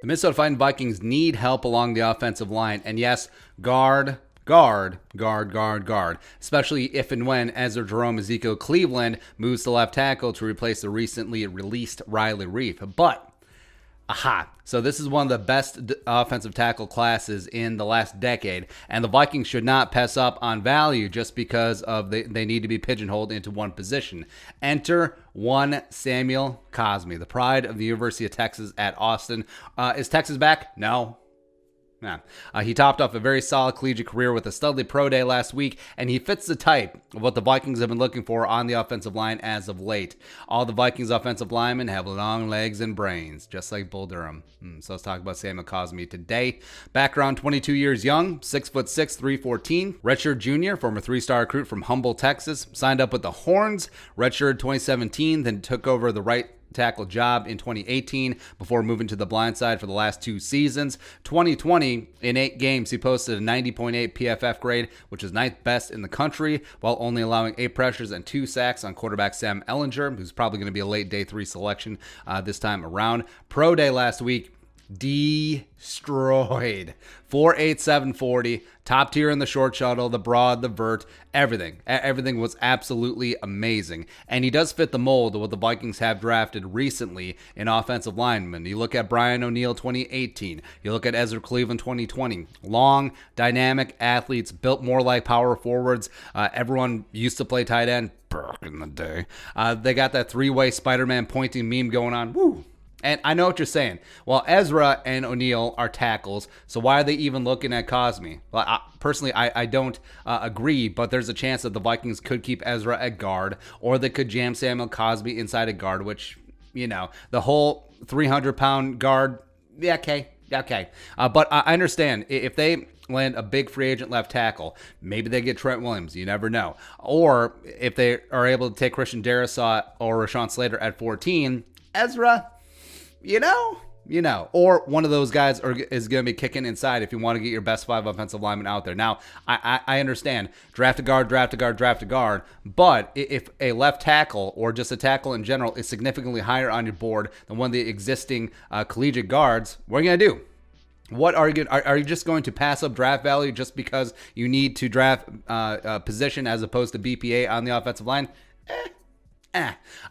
Minnesota Vikings need help along the offensive line. And yes, guard. Especially if and when Ezra Ezekiel Cleveland moves to left tackle to replace the recently released Riley Reef. But so this is one of the best offensive tackle classes in the last decade, and the Vikings should not pass up on value just because of they need to be pigeonholed into one position. Enter one Samuel Cosmi, the pride of the University of Texas at Austin. Is Texas back? No. Nah. He topped off a very solid collegiate career with a studly pro day last week, and he fits the type of what the Vikings have been looking for on the offensive line as of late. All the Vikings offensive linemen have long legs and brains, just like Bull Durham. So let's talk about Samuel Cosmi today. Background: 22 years young, 6'6", 314, redshirt junior, former 3-star recruit from Humboldt, Texas. Signed up with the Horns, redshirt 2017, then took over the right tackle job in 2018 before moving to the blind side for the last 2 seasons. 2020, in 8 games, he posted a 90.8 PFF grade, which is 9th best in the country, while only allowing 8 pressures and 2 sacks on quarterback Sam Ehlinger, who's probably going to be a late day 3 selection this time around. Pro day last week, destroyed. 4.8, 740, top tier in the short shuttle, the broad, the vert, everything was absolutely amazing. And he does fit the mold of what the Vikings have drafted recently in offensive linemen. You look at Brian O'Neill 2018, you look at Ezra Cleveland 2020, long, dynamic athletes built more like power forwards. Everyone used to play tight end back in the day. They got that 3-way Spider-Man pointing meme going on. Woo! And I know what you're saying. Well, Ezra and O'Neill are tackles, so why are they even looking at Cosmi? Well, personally, I don't agree, but there's a chance that the Vikings could keep Ezra at guard, or they could jam Samuel Cosmi inside a guard, which, the whole 300-pound guard, yeah, okay. But I understand. If they land a big free agent left tackle, maybe they get Trent Williams. You never know. Or if they are able to take Christian Darrisaw or Rashawn Slater at 14, Ezra, or one of those guys is going to be kicking inside if you want to get your best 5 offensive linemen out there. Now, I understand. Draft a guard. But if a left tackle or just a tackle in general is significantly higher on your board than one of the existing collegiate guards, what are you going to do? What are you just going to pass up draft value just because you need to draft position as opposed to BPA on the offensive line?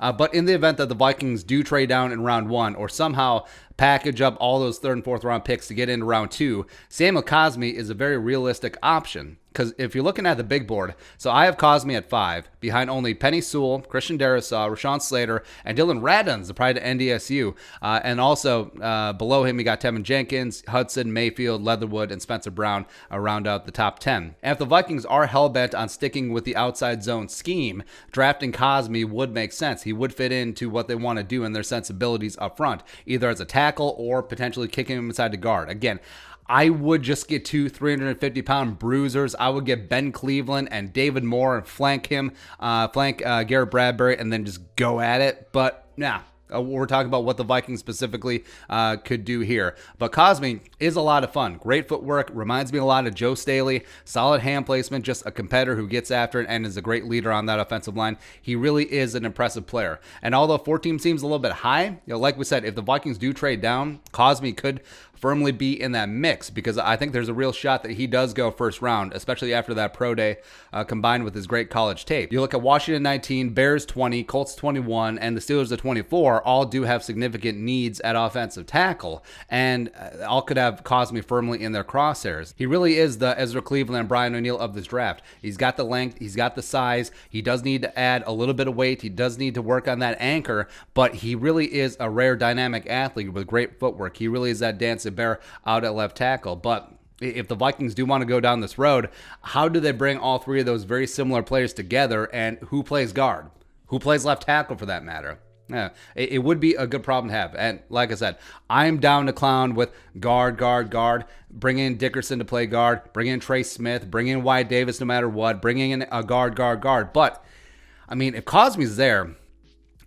But in the event that the Vikings do trade down in round 1 or somehow package up all those 3rd and 4th round picks to get into round 2, Samuel Cosmi is a very realistic option. Because if you're looking at the big board, so I have Cosmi at 5, behind only Penny Sewell, Christian Darrisaw, Rashawn Slater, and Dylan Radunz, the pride of NDSU. And also below him, you got Tevin Jenkins, Hudson, Mayfield, Leatherwood, and Spencer Brown round out the top 10. And if the Vikings are hell-bent on sticking with the outside zone scheme, drafting Cosmi would make sense. He would fit into what they want to do and their sensibilities up front, either as a tackle or potentially kicking him inside the guard. Again, I would just get 2 350-pound bruisers. I would get Ben Cleveland and David Moore and flank Garrett Bradbury and then just go at it. But we're talking about what the Vikings specifically could do here. But Cosmi is a lot of fun. Great footwork. Reminds me a lot of Joe Staley. Solid hand placement. Just a competitor who gets after it and is a great leader on that offensive line. He really is an impressive player. And although 14 seems a little bit high, like we said, if the Vikings do trade down, Cosmi could firmly be in that mix because I think there's a real shot that he does go first round, especially after that pro day combined with his great college tape. You look at Washington 19, Bears 20, Colts 21, and the Steelers at 24, all do have significant needs at offensive tackle, and all could have Cosmi firmly in their crosshairs. He really is the Ezra Cleveland and Brian O'Neill of this draft. He's got the length, he's got the size, he does need to add a little bit of weight, he does need to work on that anchor, but he really is a rare dynamic athlete with great footwork. He really is that dancing bear out at left tackle. But if the Vikings do want to go down this road, how do they bring all 3 of those very similar players together, and who plays guard? Who plays left tackle for that matter? Yeah, it would be a good problem to have. And like I said, I'm down to clown with guard. Bring in Dickerson to play guard. Bring in Trey Smith. Bring in Wyatt Davis no matter what. Bring in a guard. But, I mean, if Cosmi's there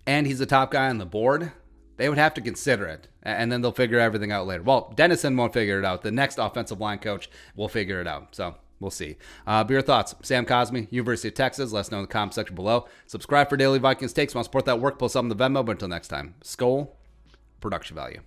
and he's the top guy on the board, they would have to consider it, and then they'll figure everything out later. Well, Dennison won't figure it out. The next offensive line coach will figure it out. So we'll see. But your thoughts? Sam Cosmi, University of Texas. Let us know in the comment section below. Subscribe for daily Vikings takes. Want to support that work? Post something in the Venmo. But until next time, Skol, production value.